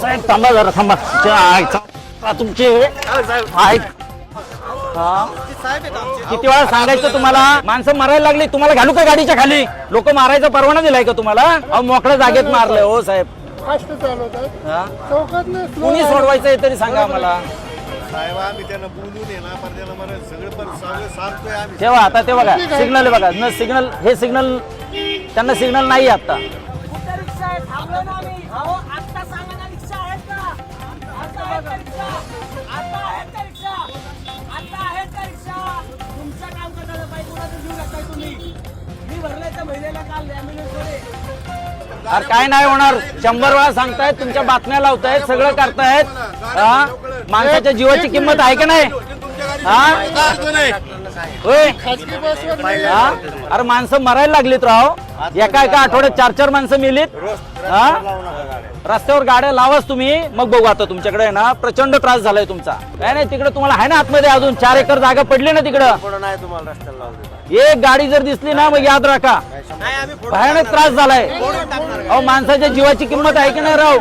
साहेब थांबा जरा थांबा तुमचे ऐक किती वेळा सांगायचं तुम्हाला माणसं मारायला लागली तुम्हाला घालू का गाडीच्या खाली लोक मारायचा परवाना दिलाय का तुम्हाला अहो मोकळ्या जागेत मारलंय हो साहेब कुणी सोडवायचं तरी सांगा आम्हाला तेव्हा आता ते बघा सिग्नल बघा न सिग्नल हे सिग्नल त्यांना सिग्नल नाही आता अरे काय नाही होणार 100 वेळा सांगतायत तुमच्या बातम्या लावतायत सगळं करतायत माणसाच्या जीवाची किंमत आहे का नाही अरे माणसं मरायला लागलीत राव एका आठवड्यात 4 माणसं मेलीत रस्त्यावर गाड्या लावाच तुम्ही मग बघू आता तुमच्याकडे आहे ना प्रचंड त्रास झालाय तुमचा काय नाही तिकडे तुम्हाला आहे ना आतमध्ये अजून 4 एकर जागा पडली ना तिकडं एक गाडी जर दिसली ना मग याद राखा भयानक त्रास झालाय अहो माणसाच्या जीवाची किंमत आहे की नाही राव